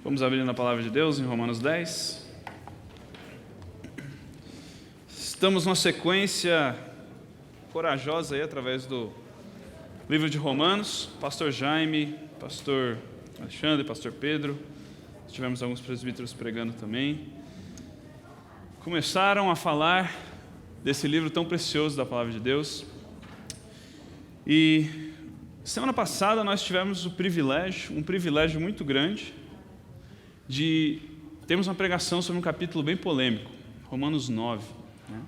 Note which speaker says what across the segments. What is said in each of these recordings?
Speaker 1: Vamos abrir na Palavra de Deus em Romanos 10. Estamos numa sequência corajosa aí através do livro de Romanos. Pastor Jaime, Pastor Alexandre, Pastor Pedro, tivemos alguns presbíteros pregando também. Começaram a falar desse livro tão precioso da Palavra de Deus. E semana passada nós tivemos um privilégio muito grande de termos uma pregação sobre um capítulo bem polêmico, Romanos 9. Né?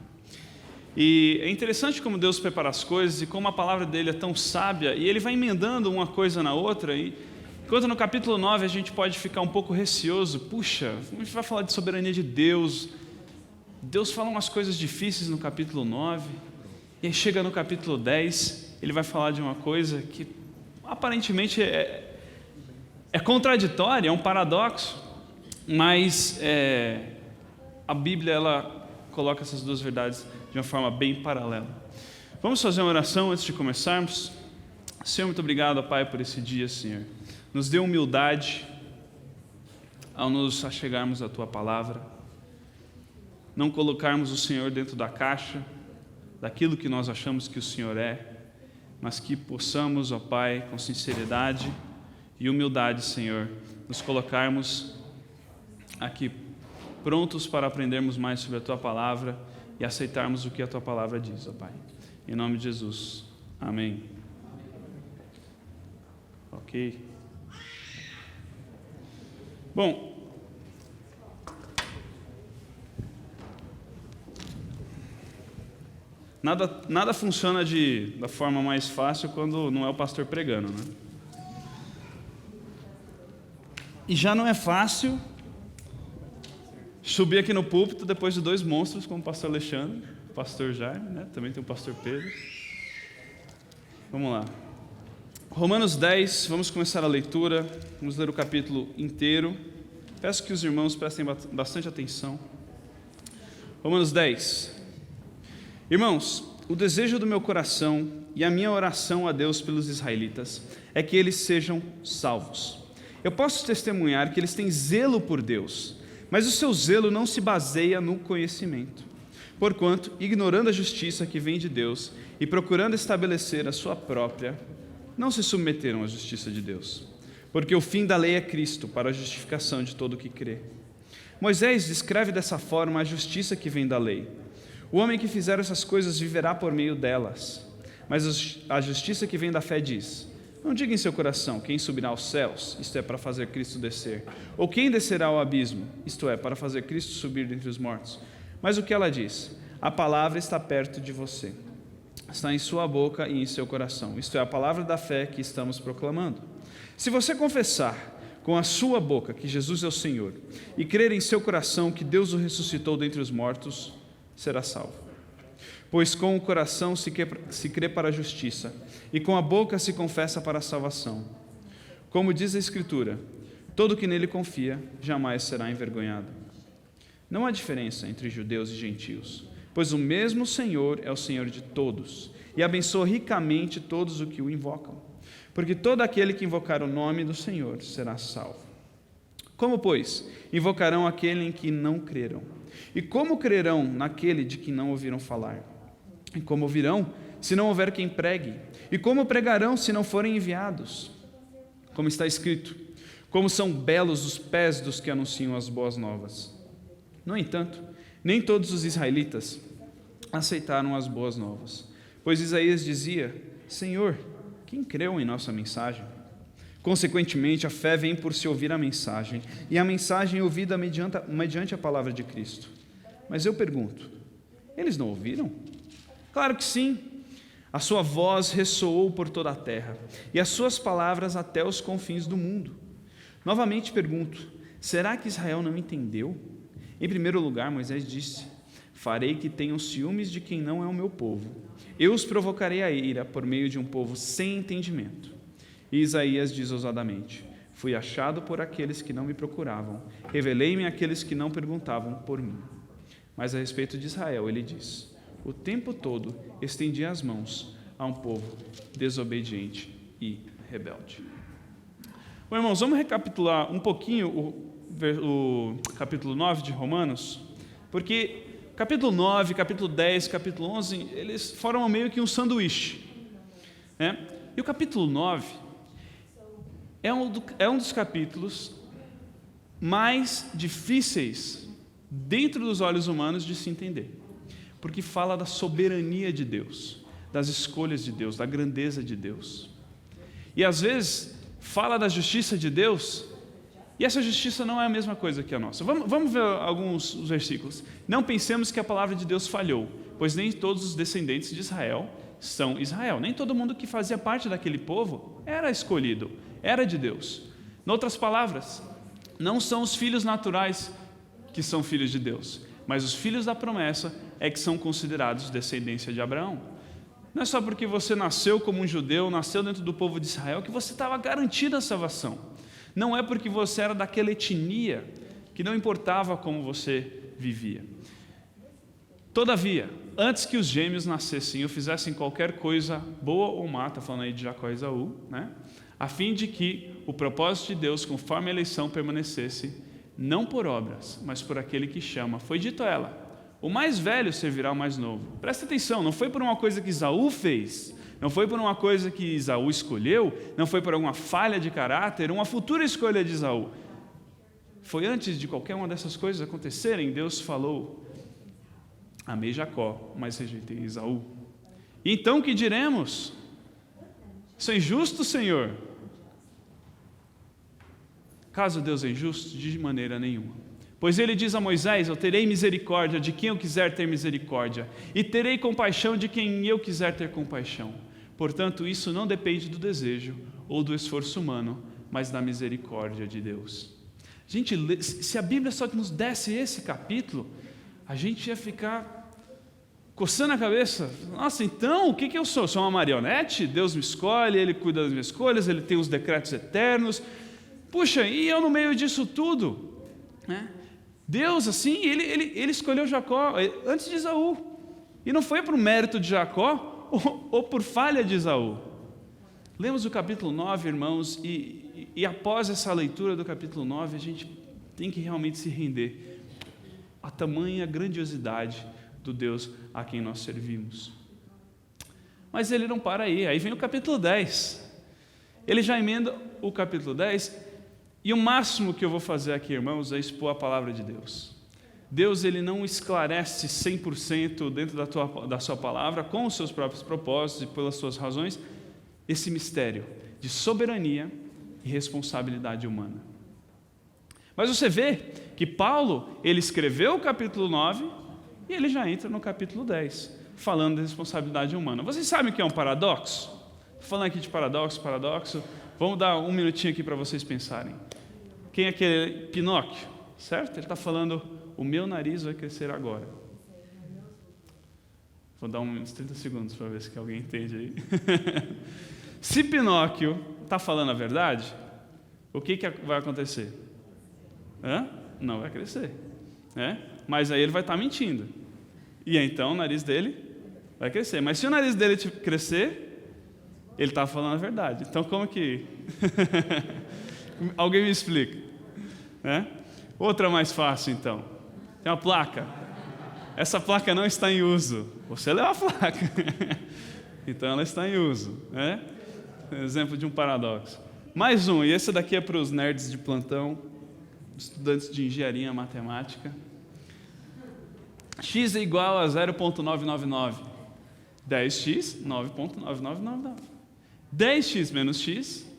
Speaker 1: E é interessante como Deus prepara as coisas e como a palavra dele é tão sábia, e ele vai emendando uma coisa na outra, e enquanto no capítulo 9 a gente pode ficar um pouco receoso, puxa, a gente vai falar de soberania de Deus, Deus fala umas coisas difíceis no capítulo 9, e aí chega no capítulo 10, ele vai falar de uma coisa que aparentemente é contraditória, é um paradoxo, mas a Bíblia ela coloca essas duas verdades de uma forma bem paralela. Vamos fazer uma oração antes de começarmos. Senhor, muito obrigado, Pai, por esse dia, Senhor. Nos dê humildade ao nos achegarmos à Tua Palavra, não colocarmos o Senhor dentro da caixa, daquilo que nós achamos que o Senhor é, mas que possamos, ó Pai, com sinceridade e humildade, Senhor, nos colocarmos aqui prontos para aprendermos mais sobre a Tua Palavra e aceitarmos o que a Tua Palavra diz, ó Pai. Em nome de Jesus. Amém. Ok. Bom, nada funciona da forma mais fácil quando não é o pastor pregando, né? E já não é fácil subir aqui no púlpito depois de dois monstros, como o pastor Alexandre, o pastor Jaime, né? Também tem o pastor Pedro. Vamos lá. Romanos 10, vamos começar a leitura, vamos ler o capítulo inteiro. Peço que os irmãos prestem bastante atenção. Romanos 10. Irmãos, o desejo do meu coração e a minha oração a Deus pelos israelitas é que eles sejam salvos. Eu posso testemunhar que eles têm zelo por Deus, mas o seu zelo não se baseia no conhecimento. Porquanto, ignorando a justiça que vem de Deus e procurando estabelecer a sua própria, não se submeteram à justiça de Deus. Porque o fim da lei é Cristo, para a justificação de todo o que crê. Moisés descreve dessa forma a justiça que vem da lei. O homem que fizer essas coisas viverá por meio delas. Mas a justiça que vem da fé diz: não diga em seu coração, quem subirá aos céus, isto é, para fazer Cristo descer, ou quem descerá ao abismo, isto é, para fazer Cristo subir dentre os mortos. Mas o que ela diz? A palavra está perto de você, está em sua boca e em seu coração, isto é, a palavra da fé que estamos proclamando. Se você confessar com a sua boca que Jesus é o Senhor, e crer em seu coração que Deus o ressuscitou dentre os mortos, será salvo. Pois com o coração se crê para a justiça, e com a boca se confessa para a salvação. Como diz a Escritura, todo que nele confia jamais será envergonhado. Não há diferença entre judeus e gentios, pois o mesmo Senhor é o Senhor de todos, e abençoa ricamente todos os que o invocam. Porque todo aquele que invocar o nome do Senhor será salvo. Como, pois, invocarão aquele em que não creram? E como crerão naquele de que não ouviram falar? E como ouvirão, se não houver quem pregue? E como pregarão, se não forem enviados? Como está escrito, como são belos os pés dos que anunciam as boas novas. No entanto, nem todos os israelitas aceitaram as boas novas. Pois Isaías dizia: Senhor, quem creu em nossa mensagem? Consequentemente, a fé vem por se ouvir a mensagem, e a mensagem é ouvida mediante a palavra de Cristo. Mas eu pergunto, eles não ouviram? Claro que sim. A sua voz ressoou por toda a terra, e as suas palavras até os confins do mundo. Novamente pergunto, será que Israel não entendeu? Em primeiro lugar, Moisés disse: farei que tenham ciúmes de quem não é o meu povo. Eu os provocarei a ira por meio de um povo sem entendimento. E Isaías diz ousadamente: fui achado por aqueles que não me procuravam, revelei-me àqueles que não perguntavam por mim. Mas a respeito de Israel, ele diz: o tempo todo estendi as mãos a um povo desobediente e rebelde. Bom, irmãos, vamos recapitular um pouquinho o capítulo 9 de Romanos, porque capítulo 9, capítulo 10, capítulo 11, eles formam meio que um sanduíche, né? E o capítulo 9 é um dos capítulos mais difíceis dentro dos olhos humanos de se entender, porque fala da soberania de Deus, das escolhas de Deus, da grandeza de Deus. E às vezes fala da justiça de Deus, e essa justiça não é a mesma coisa que a nossa. Vamos ver alguns versículos. Não pensemos que a palavra de Deus falhou, pois nem todos os descendentes de Israel são Israel. Nem todo mundo que fazia parte daquele povo era escolhido, era de Deus. Em outras palavras, não são os filhos naturais que são filhos de Deus, mas os filhos da promessa é que são considerados descendência de Abraão. Não é só porque você nasceu como um judeu, nasceu dentro do povo de Israel, que você estava garantido a salvação. Não é porque você era daquela etnia que não importava como você vivia. Todavia, antes que os gêmeos nascessem ou fizessem qualquer coisa boa ou má, está falando aí de Jacó e Esaú, né? A fim de que o propósito de Deus, conforme a eleição, permanecesse, não por obras, mas por aquele que chama. Foi dito a ela: o mais velho servirá ao mais novo. Presta atenção, não foi por uma coisa que Esaú fez, não foi por uma coisa que Esaú escolheu, não foi por alguma falha de caráter, uma futura escolha de Esaú. Foi antes de qualquer uma dessas coisas acontecerem, Deus falou: amei Jacó, mas rejeitei Esaú. E então o que diremos? Sou injusto, Senhor? Caso Deus é injusto, de maneira nenhuma. Pois ele diz a Moisés: eu terei misericórdia de quem eu quiser ter misericórdia, e terei compaixão de quem eu quiser ter compaixão. Portanto, isso não depende do desejo ou do esforço humano, mas da misericórdia de Deus. Gente, se a Bíblia só nos desse esse capítulo, a gente ia ficar coçando a cabeça. Nossa, então, o que eu sou? Sou uma marionete? Deus me escolhe, Ele cuida das minhas escolhas, Ele tem os decretos eternos. Puxa, e eu no meio disso tudo? Né? Deus, assim, ele escolheu Jacó antes de Esaú. E não foi por mérito de Jacó ou por falha de Esaú. Lemos o capítulo 9, irmãos, e após essa leitura do capítulo 9, a gente tem que realmente se render à tamanha grandiosidade do Deus a quem nós servimos. Mas ele não para aí vem o capítulo 10. Ele já emenda o capítulo 10, e o máximo que eu vou fazer aqui, irmãos, é expor a palavra de Deus. Deus, ele não esclarece 100% dentro da sua palavra, com os seus próprios propósitos e pelas suas razões, esse mistério de soberania e responsabilidade humana. Mas você vê que Paulo, ele escreveu o capítulo 9 e ele já entra no capítulo 10, falando da responsabilidade humana. Vocês sabem o que é um paradoxo? Estou falando aqui de paradoxo. Vamos dar um minutinho aqui para vocês pensarem. Quem é aquele Pinóquio? Certo? Ele está falando: o meu nariz vai crescer agora. Vou dar uns 30 segundos para ver se alguém entende aí. Se Pinóquio está falando a verdade, o que vai acontecer? Não vai crescer. Mas aí ele vai estar mentindo. E então o nariz dele vai crescer. Mas se o nariz dele crescer, ele está falando a verdade. Então como que... Alguém me explica. Outra mais fácil, então. Tem uma placa. Essa placa não está em uso. Você leu a placa. Então ela está em uso. Exemplo de um paradoxo. Mais um, e esse daqui é para os nerds de plantão, estudantes de engenharia matemática. X é igual a 0,999. 10x, 9,9999. 10x menos x,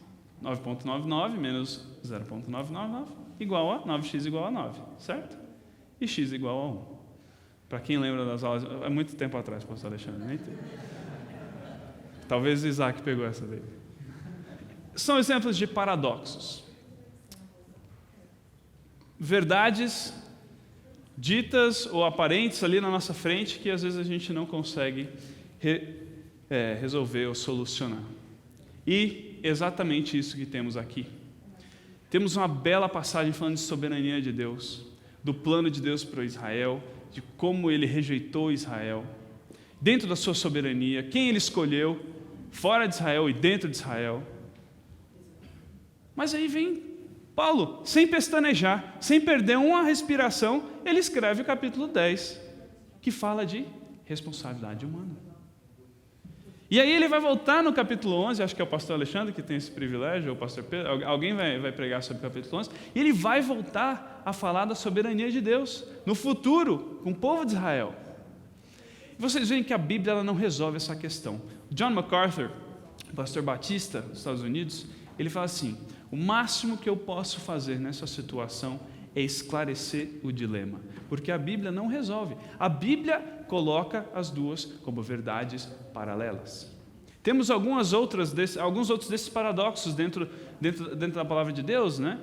Speaker 1: 9,99 menos 0,999, igual a 9x igual a 9, certo? E x igual a 1. Para quem lembra das aulas, é muito tempo atrás, pastor Alexandre, nem tem. Talvez Isaac pegou essa daí. São exemplos de paradoxos. Verdades ditas ou aparentes ali na nossa frente que às vezes a gente não consegue resolver ou solucionar. E exatamente isso que temos aqui. Temos uma bela passagem falando de soberania de Deus, do plano de Deus para Israel, de como ele rejeitou Israel, dentro da sua soberania, quem ele escolheu, fora de Israel e dentro de Israel. Mas aí vem Paulo, sem pestanejar, sem perder uma respiração, ele escreve o capítulo 10, que fala de responsabilidade humana. E aí ele vai voltar no capítulo 11, acho que é o pastor Alexandre que tem esse privilégio, ou o pastor Pedro, alguém vai pregar sobre o capítulo 11, e ele vai voltar a falar da soberania de Deus, no futuro, com o povo de Israel. E vocês veem que a Bíblia ela não resolve essa questão. John MacArthur, pastor batista dos Estados Unidos, ele fala assim, o máximo que eu posso fazer nessa situação é esclarecer o dilema, porque a Bíblia não resolve. A Bíblia coloca as duas como verdades paralelas. Temos alguns outros desses paradoxos dentro da palavra de Deus, né?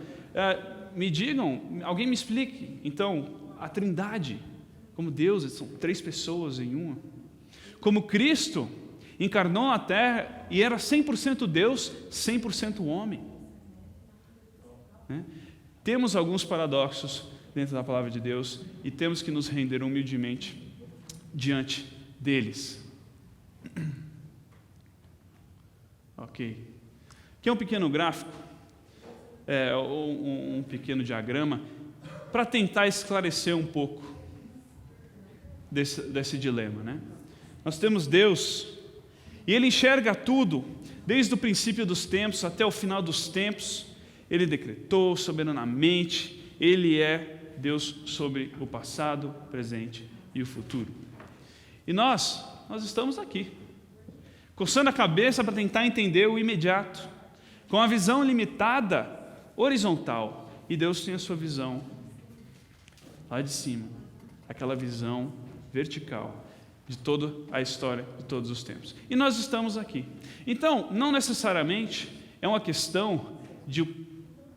Speaker 1: Me digam, alguém me explique. Então, a Trindade, como Deus, são 3 pessoas em uma. Como Cristo encarnou na terra e era 100% Deus, 100% homem. Né? Temos alguns paradoxos dentro da palavra de Deus e temos que nos render humildemente diante deles. Ok. Aqui é um pequeno gráfico, um pequeno diagrama, para tentar esclarecer um pouco desse dilema. Né? Nós temos Deus, e Ele enxerga tudo, desde o princípio dos tempos até o final dos tempos. Ele decretou soberanamente, Ele é Deus sobre o passado, presente e o futuro. E nós estamos aqui, coçando a cabeça para tentar entender o imediato, com a visão limitada, horizontal, e Deus tem a sua visão lá de cima, aquela visão vertical de toda a história de todos os tempos. E nós estamos aqui. Então, não necessariamente é uma questão de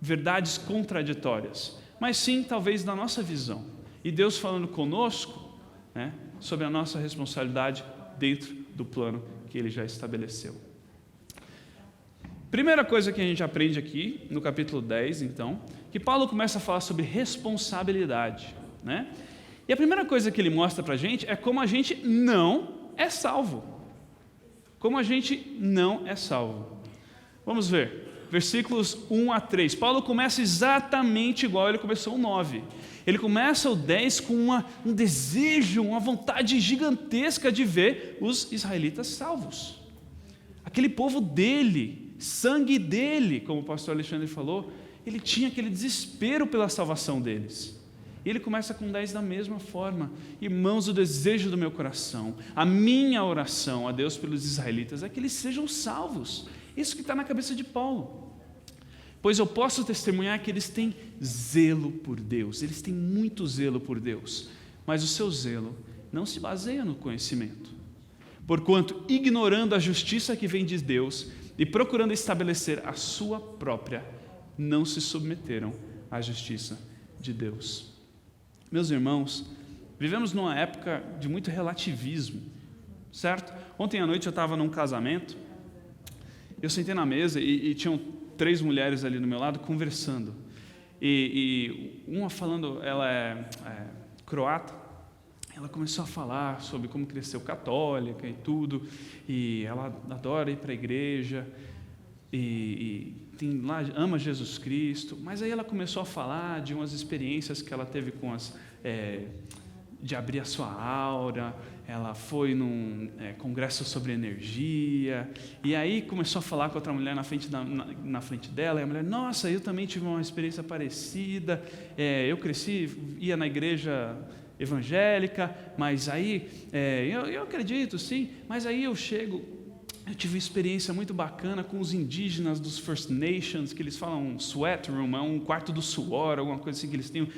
Speaker 1: verdades contraditórias, mas sim, talvez, da nossa visão. E Deus falando conosco, né, sobre a nossa responsabilidade dentro do plano que Ele já estabeleceu. Primeira coisa que a gente aprende aqui, no capítulo 10, então, que Paulo começa a falar sobre responsabilidade. Né? E a primeira coisa que ele mostra para a gente é como a gente não é salvo. Como a gente não é salvo. Vamos ver. Versículos 1 a 3. Paulo começa exatamente igual ele começou o 9. Ele começa o 10 com um desejo, uma vontade gigantesca de ver os israelitas salvos. Aquele povo dele, sangue dele, como o pastor Alexandre falou, ele tinha aquele desespero pela salvação deles. E ele começa com 10 da mesma forma. Irmãos, o desejo do meu coração, a minha oração a Deus pelos israelitas é que eles sejam salvos. Isso que está na cabeça de Paulo. Pois eu posso testemunhar que eles têm zelo por Deus, eles têm muito zelo por Deus, mas o seu zelo não se baseia no conhecimento. Porquanto, ignorando a justiça que vem de Deus e procurando estabelecer a sua própria, não se submeteram à justiça de Deus. Meus irmãos, vivemos numa época de muito relativismo, certo? Ontem à noite eu estava num casamento, eu sentei na mesa e tinham 3 mulheres ali do meu lado conversando. E uma falando, ela é croata, ela começou a falar sobre como cresceu católica e tudo, e ela adora ir para a igreja, e tem lá, ama Jesus Cristo, mas aí ela começou a falar de umas experiências que ela teve com de abrir a sua aura. Ela foi num congresso sobre energia, e aí começou a falar com outra mulher na frente dela, e a mulher, nossa, eu também tive uma experiência parecida, eu cresci, ia na igreja evangélica, mas aí, eu acredito, sim, mas aí eu tive uma experiência muito bacana com os indígenas dos First Nations, que eles falam sweat room, é um quarto do suor, alguma coisa assim, que eles têm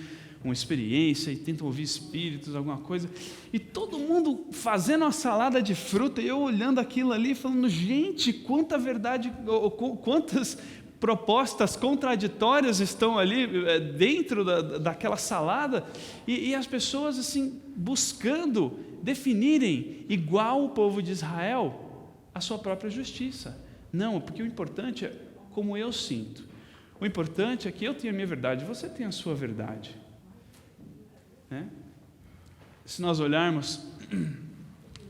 Speaker 1: uma experiência e tentam ouvir espíritos, alguma coisa, e todo mundo fazendo uma salada de fruta, e eu olhando aquilo ali, falando, gente, quanta verdade, quantas propostas contraditórias estão ali dentro daquela salada, e as pessoas assim, buscando definirem, igual o povo de Israel, a sua própria justiça. Não, porque o importante é como eu sinto, o importante é que eu tenha a minha verdade, você tem a sua verdade. Se nós olharmos,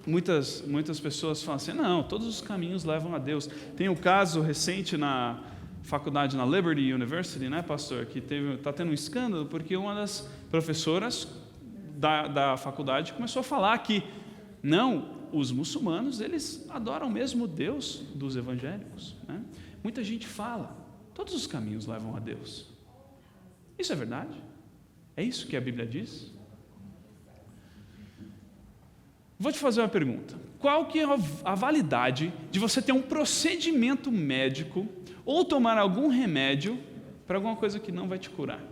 Speaker 1: muitas pessoas falam assim, não, todos os caminhos levam a Deus. Tem um caso recente faculdade na Liberty University, né, pastor, que está tendo um escândalo porque uma das professoras da faculdade começou a falar que não, os muçulmanos, eles adoram mesmo o Deus dos evangélicos, né? Muita gente fala, todos os caminhos levam a Deus. Isso é verdade? É isso que a Bíblia diz? Vou te fazer uma pergunta. Qual que é a validade de você ter um procedimento médico ou tomar algum remédio para alguma coisa que não vai te curar?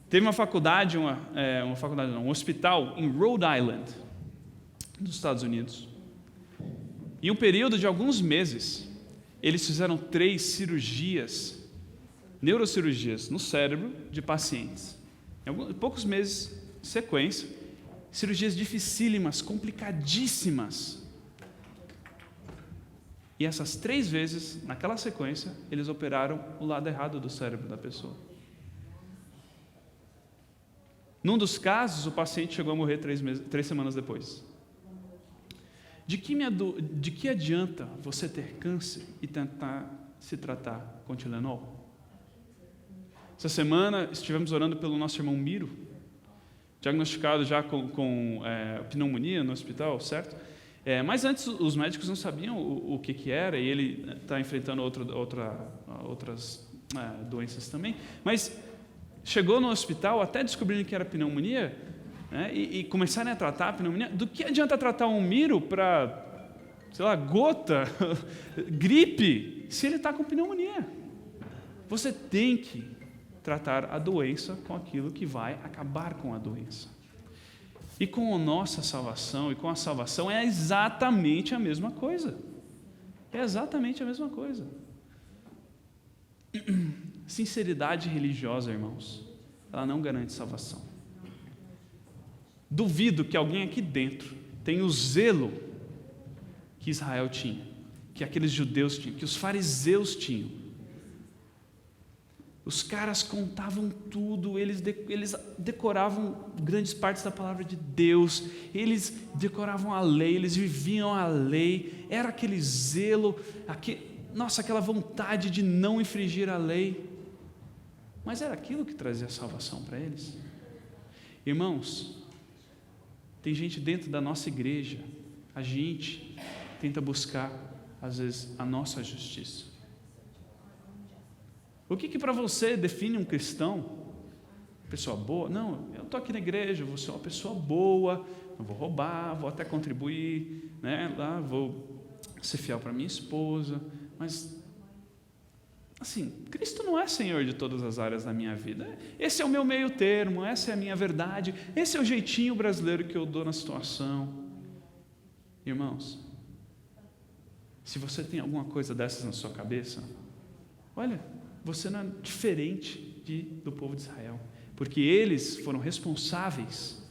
Speaker 1: Teve um hospital em Rhode Island, nos Estados Unidos. Em um período de alguns meses, eles fizeram 3 cirurgias, neurocirurgias, no cérebro de pacientes. Em poucos meses, sequência, cirurgias dificílimas, complicadíssimas. E essas 3 vezes, naquela sequência, eles operaram o lado errado do cérebro da pessoa. Num dos casos, o paciente chegou a morrer 3 semanas depois. De que adianta você ter câncer e tentar se tratar com Tilenol? Essa semana estivemos orando pelo nosso irmão Miro, diagnosticado já com pneumonia no hospital, certo? Mas antes os médicos não sabiam o que era, e ele está enfrentando outras doenças também. Mas chegou no hospital até descobrindo que era pneumonia, né, e começarem a tratar a pneumonia. Do que adianta tratar um Miro para, gota, gripe, se ele está com pneumonia? Você tem que tratar a doença com aquilo que vai acabar com a doença. E com a nossa salvação e com a salvação é exatamente a mesma coisa. É exatamente a mesma coisa. Sinceridade religiosa, irmãos, ela não garante salvação. Duvido que alguém aqui dentro tenha o zelo que Israel tinha, que aqueles judeus tinham, que os fariseus tinham. Os caras contavam tudo, eles decoravam grandes partes da palavra de Deus, eles decoravam a lei, eles viviam a lei, era aquele zelo, aquela vontade de não infringir a lei, mas era aquilo que trazia salvação para eles. Irmãos, tem gente dentro da nossa igreja, a gente tenta buscar, às vezes, a nossa justiça. O que para você define um cristão? Pessoa boa? Não, eu estou aqui na igreja, vou ser uma pessoa boa, não vou roubar, vou até contribuir, né? Lá vou ser fiel para minha esposa, mas, assim, Cristo não é Senhor de todas as áreas da minha vida. Esse é o meu meio termo, essa é a minha verdade, esse é o jeitinho brasileiro que eu dou na situação. Irmãos, se você tem alguma coisa dessas na sua cabeça, olha, você não é diferente do povo de Israel, porque eles foram responsáveis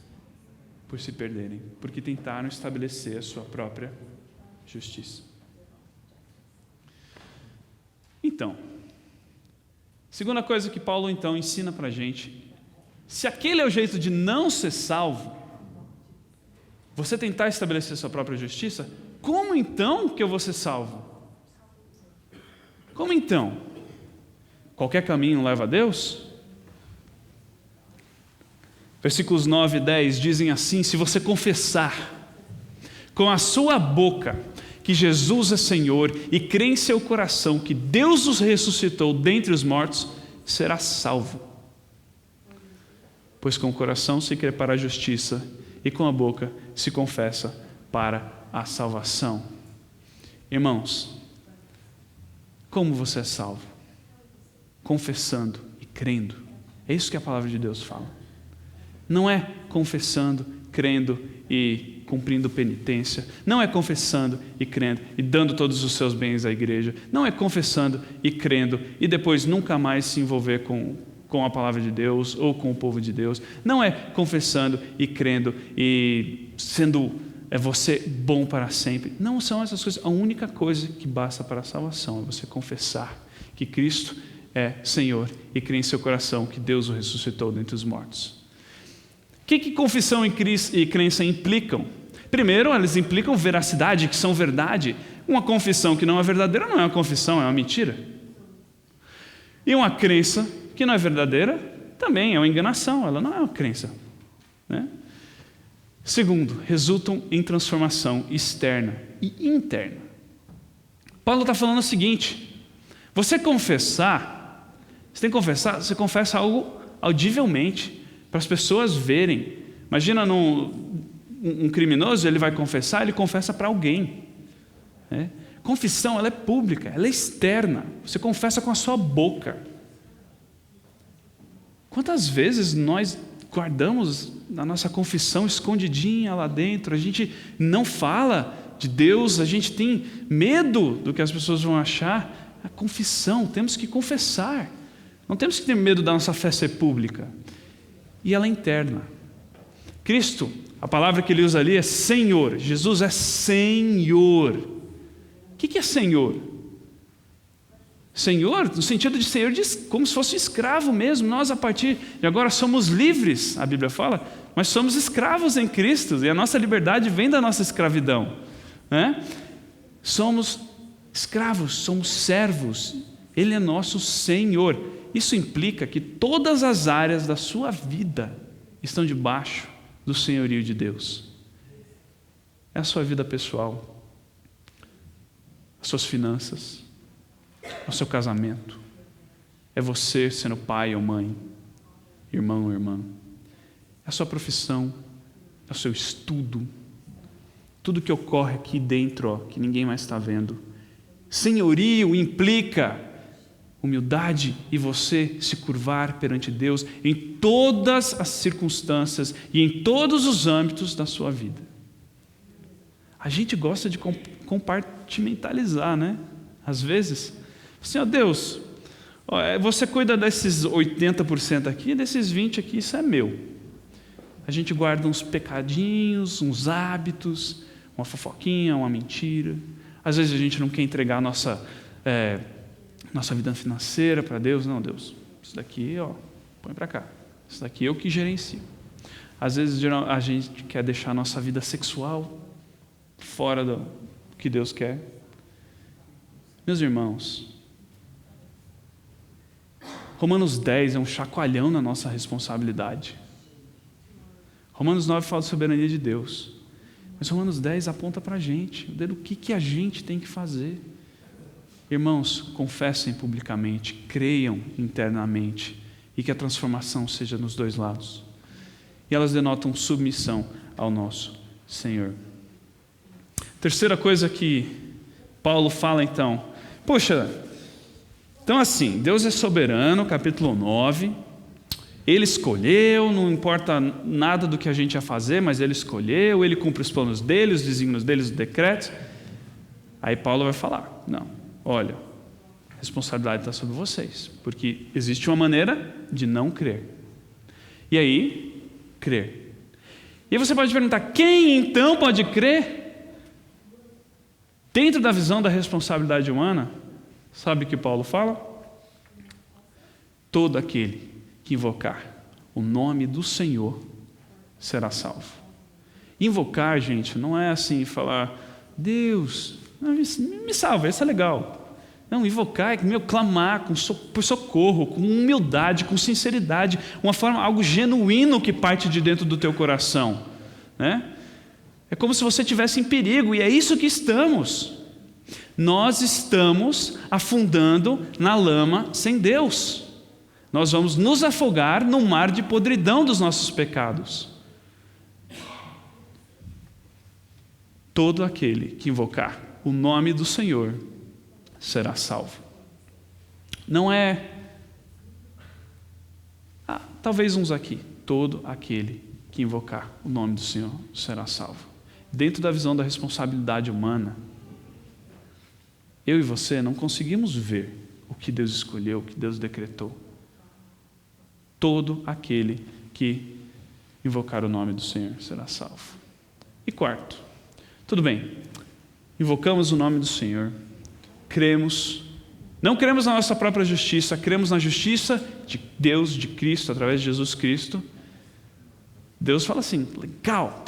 Speaker 1: por se perderem, porque tentaram estabelecer a sua própria justiça. Então, segunda coisa que Paulo então ensina para a gente, se aquele é o jeito de não ser salvo, você tentar estabelecer a sua própria justiça, como então que eu vou ser salvo? Como então? Qualquer caminho leva a Deus? Versículos 9 e 10 dizem assim: se você confessar com a sua boca que Jesus é Senhor e crer em seu coração que Deus os ressuscitou dentre os mortos, será salvo. Pois com o coração se crê para a justiça e com a boca se confessa para a salvação. Irmãos, como você é salvo? Confessando e crendo. É isso que a palavra de Deus fala. Não é confessando, crendo e cumprindo penitência. Não é confessando e crendo e dando todos os seus bens à igreja. Não é confessando e crendo e depois nunca mais se envolver com a palavra de Deus ou com o povo de Deus. Não é confessando e crendo e sendo você bom para sempre. Não são essas coisas. A única coisa que basta para a salvação é você confessar que Cristo é Senhor e crer em seu coração que Deus o ressuscitou dentre os mortos. O que confissão e crença implicam? Primeiro, elas implicam veracidade, que são verdade. Uma confissão que não é verdadeira não é uma confissão, é uma mentira. E uma crença que não é verdadeira também é uma enganação, ela não é uma crença, né? Segundo, resultam em transformação externa e interna. Paulo está falando o seguinte: você tem que confessar, você confessa algo audivelmente, para as pessoas verem. Imagina um criminoso, ele vai confessar, ele confessa para alguém, né? Confissão, ela é pública, ela é externa, você confessa com a sua boca. Quantas vezes nós guardamos a nossa confissão escondidinha lá dentro, a gente não fala de Deus, a gente tem medo do que as pessoas vão achar. A confissão, temos que confessar, não temos que ter medo da nossa fé ser pública. E ela é interna. Cristo, a palavra que ele usa ali é Senhor, Jesus é Senhor. O que é Senhor? Senhor, no sentido de Senhor, como se fosse escravo mesmo. Nós, a partir de agora, somos livres, a Bíblia fala, mas somos escravos em Cristo, e a nossa liberdade vem da nossa escravidão, né? Somos escravos, somos servos, Ele é nosso Senhor. Isso implica que todas as áreas da sua vida estão debaixo do senhorio de Deus. É a sua vida pessoal, as suas finanças, o seu casamento, é você sendo pai ou mãe, irmão ou irmã, é a sua profissão, é o seu estudo, tudo que ocorre aqui dentro, que ninguém mais está vendo. Senhorio implica humildade e você se curvar perante Deus em todas as circunstâncias e em todos os âmbitos da sua vida. A gente gosta de compartimentalizar, né? Às vezes, Senhor Deus, você cuida desses 80% aqui, desses 20% aqui, isso é meu. A gente guarda uns pecadinhos, uns hábitos, uma fofoquinha, uma mentira. Às vezes a gente não quer entregar nossa vida financeira para Deus. Não, Deus, isso daqui, põe para cá. Isso daqui eu que gerencio. Às vezes a gente quer deixar a nossa vida sexual fora do que Deus quer. Meus irmãos, Romanos 10 é um chacoalhão na nossa responsabilidade. Romanos 9 fala de soberania de Deus. Mas Romanos 10 aponta para a gente, o que a gente tem que fazer. Irmãos, confessem publicamente, creiam internamente e que a transformação seja nos dois lados. E elas denotam submissão ao nosso Senhor. Terceira coisa que Paulo fala então, então assim, Deus é soberano, capítulo 9, Ele escolheu, não importa nada do que a gente ia fazer, mas Ele escolheu, Ele cumpre os planos dEle, os desígnios dEle, os decretos. Aí Paulo vai falar, não, olha, a responsabilidade está sobre vocês, porque existe uma maneira de não crer. E aí, crer. E você pode perguntar, quem então pode crer? Dentro da visão da responsabilidade humana, sabe o que Paulo fala? Todo aquele que invocar o nome do Senhor será salvo. Invocar, gente, não é assim falar, Deus, me salva, isso é legal. Não, invocar é clamar por socorro, com humildade, com sinceridade, uma forma, algo genuíno que parte de dentro do teu coração, né? É como se você estivesse em perigo, e é isso que estamos. Nós estamos afundando na lama sem Deus. Nós vamos nos afogar no mar de podridão dos nossos pecados. Todo aquele que invocar o nome do Senhor será salvo. Não é, talvez uns aqui, todo aquele que invocar o nome do Senhor será salvo. Dentro da visão da responsabilidade humana, eu e você não conseguimos ver o que Deus escolheu, o que Deus decretou. Todo aquele que invocar o nome do Senhor será salvo. E quarto, tudo bem, invocamos o nome do Senhor, cremos, não cremos na nossa própria justiça, cremos na justiça de Deus, de Cristo, através de Jesus Cristo. Deus fala assim, legal,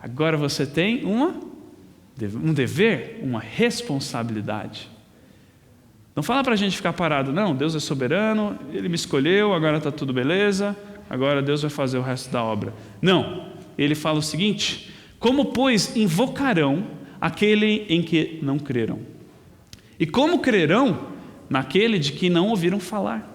Speaker 1: agora você tem um dever, uma responsabilidade. Não fala para a gente ficar parado, não, Deus é soberano, Ele me escolheu, agora está tudo beleza, agora Deus vai fazer o resto da obra. Não, ele fala o seguinte: como, pois, invocarão aquele em que não creram? E como crerão naquele de que não ouviram falar?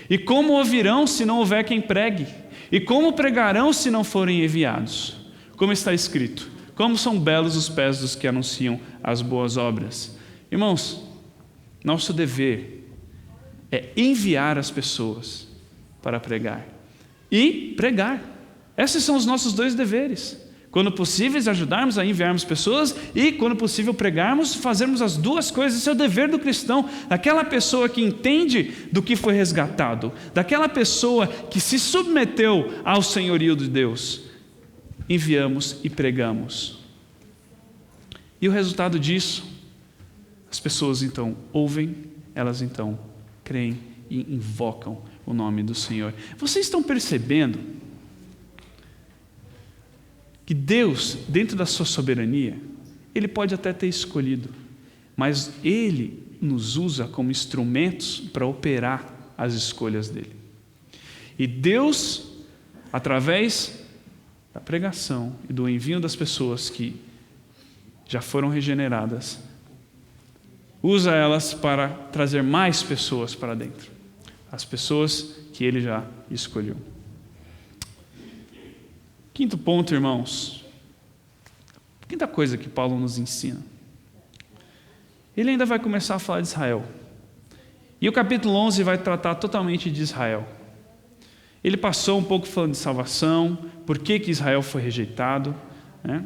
Speaker 1: E como ouvirão se não houver quem pregue? E como pregarão se não forem enviados? Como está escrito: como são belos os pés dos que anunciam as boas obras. Irmãos, nosso dever é enviar as pessoas para pregar. E pregar. Esses são os nossos dois deveres. Quando possível, ajudarmos a enviarmos pessoas e, quando possível, pregarmos, fazermos as duas coisas. Esse é o dever do cristão, daquela pessoa que entende do que foi resgatado, daquela pessoa que se submeteu ao senhorio de Deus. Enviamos e pregamos. E o resultado disso? As pessoas então ouvem, elas então creem e invocam o nome do Senhor. Vocês estão percebendo que Deus, dentro da sua soberania, Ele pode até ter escolhido, mas Ele nos usa como instrumentos para operar as escolhas dEle. E Deus, através da pregação e do envio das pessoas que já foram regeneradas, usa elas para trazer mais pessoas para dentro, as pessoas que Ele já escolheu. Quinto ponto, irmãos, quinta coisa que Paulo nos ensina. Ele ainda vai começar a falar de Israel. E o capítulo 11 vai tratar totalmente de Israel. Ele passou um pouco falando de salvação, por que Israel foi rejeitado, né?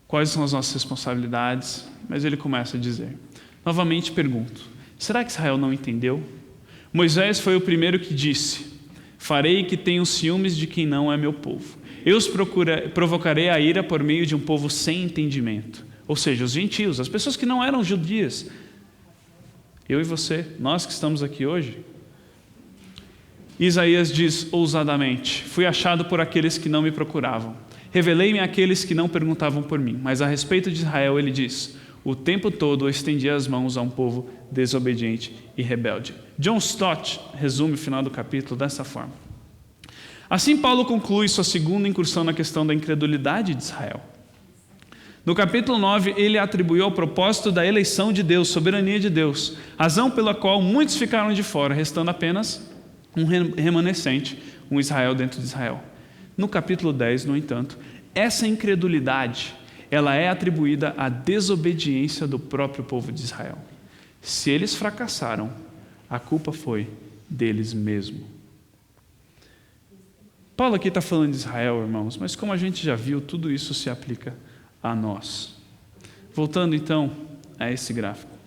Speaker 1: Quais são as nossas responsabilidades, mas ele começa a dizer. Novamente pergunto, será que Israel não entendeu? Moisés foi o primeiro que disse: farei que tenham ciúmes de quem não é meu povo. Eu os provocarei a ira por meio de um povo sem entendimento. Ou seja, os gentios, as pessoas que não eram judias. Eu e você, nós que estamos aqui hoje. Isaías diz ousadamente: fui achado por aqueles que não me procuravam. Revelei-me àqueles que não perguntavam por mim. Mas a respeito de Israel ele diz: o tempo todo eu estendi as mãos a um povo desobediente e rebelde. John Stott resume o final do capítulo dessa forma. Assim Paulo conclui sua segunda incursão na questão da incredulidade de Israel. No capítulo 9, ele atribuiu ao propósito da eleição de Deus, soberania de Deus, razão pela qual muitos ficaram de fora, restando apenas um remanescente, um Israel dentro de Israel. No capítulo 10, no entanto, essa incredulidade, ela é atribuída à desobediência do próprio povo de Israel. Se eles fracassaram, a culpa foi deles mesmos. Paulo aqui está falando de Israel, irmãos, mas como a gente já viu, tudo isso se aplica a nós. Voltando então a esse gráfico.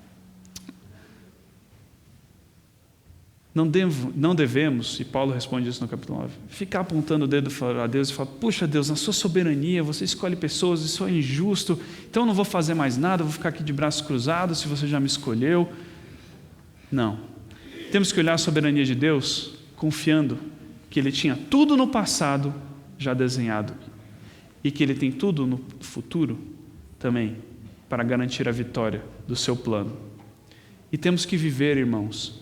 Speaker 1: Não devemos, e Paulo responde isso no capítulo 9, ficar apontando o dedo a Deus e falar: puxa Deus, na sua soberania você escolhe pessoas, isso é injusto, então eu não vou fazer mais nada, eu vou ficar aqui de braços cruzados se você já me escolheu. Não. Temos que olhar a soberania de Deus confiando que Ele tinha tudo no passado já desenhado e que Ele tem tudo no futuro também para garantir a vitória do seu plano. E temos que viver, irmãos,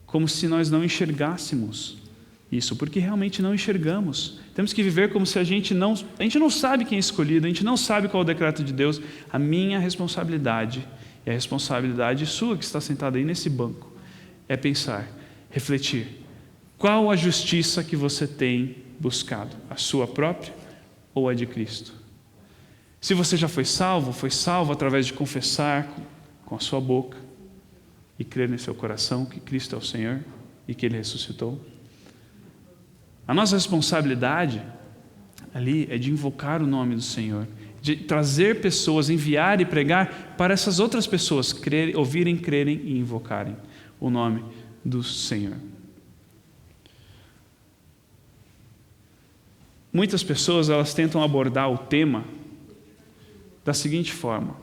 Speaker 1: como se nós não enxergássemos isso, porque realmente não enxergamos. Temos que viver como se a gente não sabe quem é escolhido, a gente não sabe qual é o decreto de Deus. A minha responsabilidade e a responsabilidade sua que está sentada aí nesse banco é pensar, refletir, qual a justiça que você tem buscado, a sua própria ou a de Cristo? Se você já foi salvo através de confessar com a sua boca e crer em seu coração que Cristo é o Senhor e que Ele ressuscitou. A nossa responsabilidade ali é de invocar o nome do Senhor, de trazer pessoas, enviar e pregar para essas outras pessoas ouvirem, crerem e invocarem o nome do Senhor. Muitas pessoas, elas tentam abordar o tema da seguinte forma: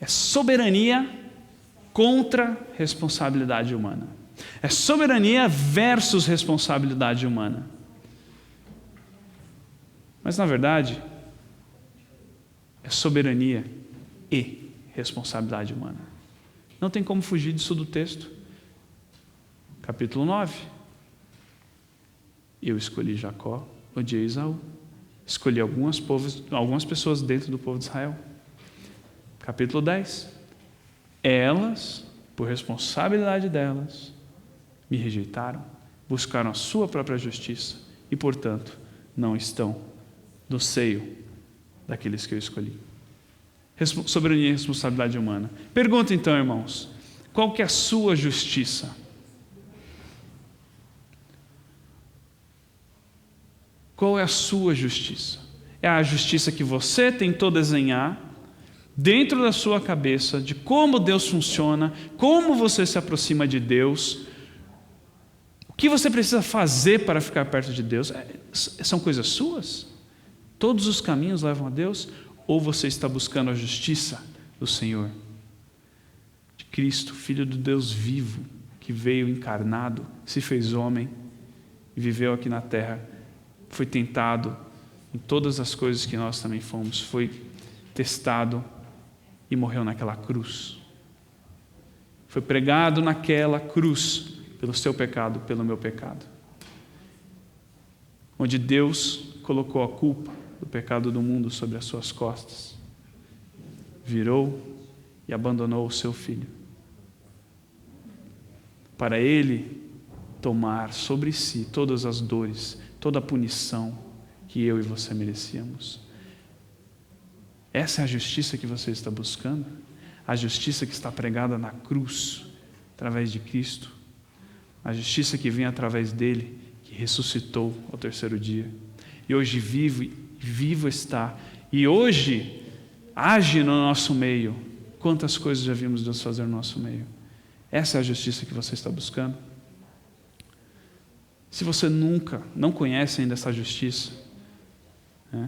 Speaker 1: é soberania contra responsabilidade humana. É soberania versus responsabilidade humana. Mas, na verdade, é soberania e responsabilidade humana. Não tem como fugir disso do texto. Capítulo 9. Eu escolhi Jacó, odiei Esaú. Escolhi algumas pessoas dentro do povo de Israel. Capítulo 10. Elas, por responsabilidade delas, me rejeitaram, buscaram a sua própria justiça e, portanto, não estão no seio daqueles que eu escolhi. Soberania e responsabilidade humana. Pergunta então, irmãos, qual que é a sua justiça? Qual é a sua justiça? É a justiça que você tentou desenhar dentro da sua cabeça de como Deus funciona, como você se aproxima de Deus, o que você precisa fazer para ficar perto de Deus. São coisas suas? Todos os caminhos levam a Deus? Ou você está buscando a justiça do Senhor, de Cristo, Filho do Deus vivo, que veio encarnado, se fez homem e viveu aqui na terra, foi tentado em todas as coisas que nós também fomos, foi testado e morreu naquela cruz. Foi pregado naquela cruz pelo seu pecado, pelo meu pecado. Onde Deus colocou a culpa do pecado do mundo sobre as suas costas. Virou e abandonou o seu filho. Para ele tomar sobre si todas as dores, toda a punição que eu e você merecíamos. Essa é a justiça que você está buscando? A justiça que está pregada na cruz, através de Cristo. A justiça que vem através dele, que ressuscitou ao terceiro dia. E hoje vivo está. E hoje age no nosso meio. Quantas coisas já vimos Deus fazer no nosso meio. Essa é a justiça que você está buscando? Se você não conhece ainda essa justiça, é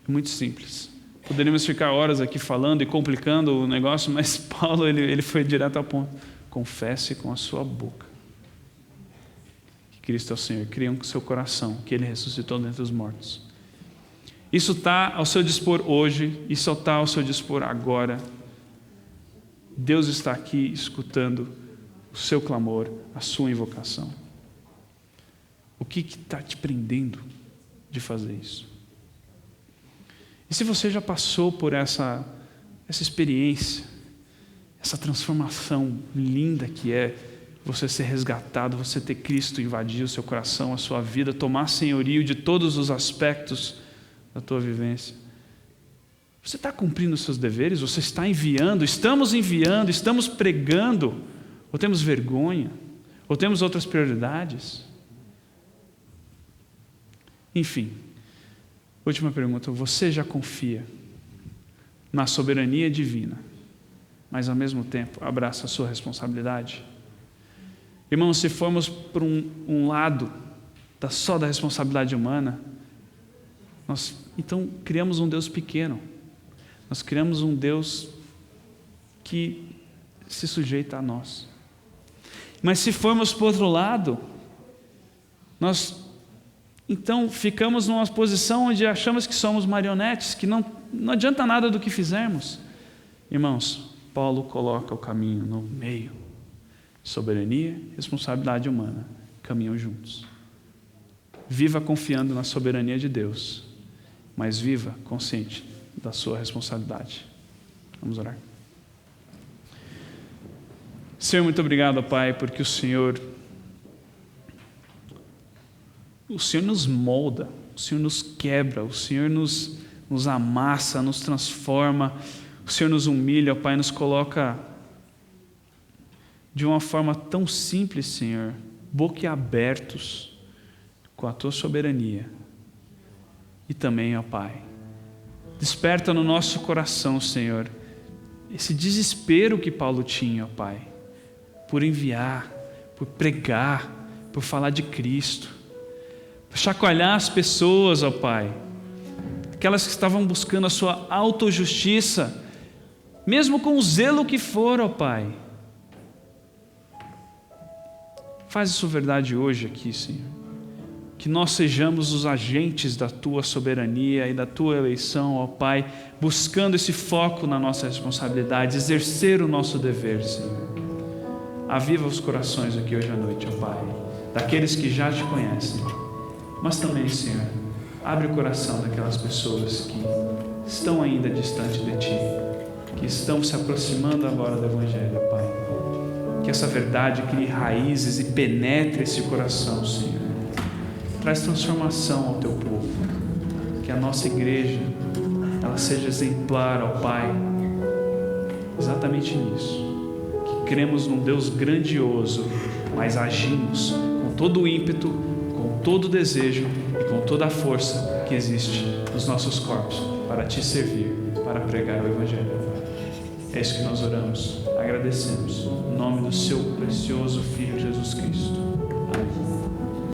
Speaker 1: muito simples. Poderíamos ficar horas aqui falando e complicando o negócio, mas Paulo ele foi direto ao ponto. Confesse com a sua boca que Cristo é o Senhor. Creia com o seu coração que Ele ressuscitou dentre os mortos. Isso está ao seu dispor hoje, isso está ao seu dispor agora. Deus está aqui escutando o seu clamor, a sua invocação. O que está te prendendo de fazer isso? E se você já passou por essa experiência, essa transformação linda que é você ser resgatado, você ter Cristo invadir o seu coração, a sua vida, tomar senhorio de todos os aspectos da tua vivência. Você está cumprindo os seus deveres? Você está enviando? Estamos pregando? Ou temos vergonha? Ou temos outras prioridades? Enfim, última pergunta. Você já confia na soberania divina, mas ao mesmo tempo abraça a sua responsabilidade? Irmãos, se formos por um lado só da responsabilidade humana, nós então criamos um Deus pequeno. Nós criamos um Deus que se sujeita a nós. Mas se formos para o outro lado, nós então ficamos numa posição onde achamos que somos marionetes, que não adianta nada do que fizermos. Irmãos, Paulo coloca o caminho no meio. Soberania e responsabilidade humana caminham juntos. Viva confiando na soberania de Deus, mas viva consciente da sua responsabilidade. Vamos orar. Senhor, muito obrigado, Pai, porque o Senhor nos molda, o Senhor nos quebra, o Senhor nos amassa, nos transforma, o Senhor nos humilha, Pai, nos coloca de uma forma tão simples, Senhor, boquiabertos com a Tua soberania. E também, ó Pai, desperta no nosso coração, Senhor, esse desespero que Paulo tinha, ó Pai, por enviar, por pregar, por falar de Cristo, por chacoalhar as pessoas, ó Pai, aquelas que estavam buscando a sua autojustiça, mesmo com o zelo que for, ó Pai. Faz isso verdade hoje aqui, Senhor. Que nós sejamos os agentes da Tua soberania e da Tua eleição, ó Pai, buscando esse foco na nossa responsabilidade, exercer o nosso dever, Senhor. Aviva os corações aqui hoje à noite, ó Pai, daqueles que já Te conhecem, mas também, Senhor, abre o coração daquelas pessoas que estão ainda distante de Ti, que estão se aproximando agora do Evangelho, Pai. Que essa verdade crie raízes e penetre esse coração, Senhor. Traz transformação ao Teu povo. Que a nossa igreja, ela seja exemplar, ó Pai, exatamente nisso. Que cremos num Deus grandioso, mas agimos com todo o ímpeto, com todo o desejo e com toda a força que existe nos nossos corpos para Te servir, para pregar o Evangelho. É isso que nós oramos, agradecemos, no nome do Seu precioso Filho Jesus Cristo.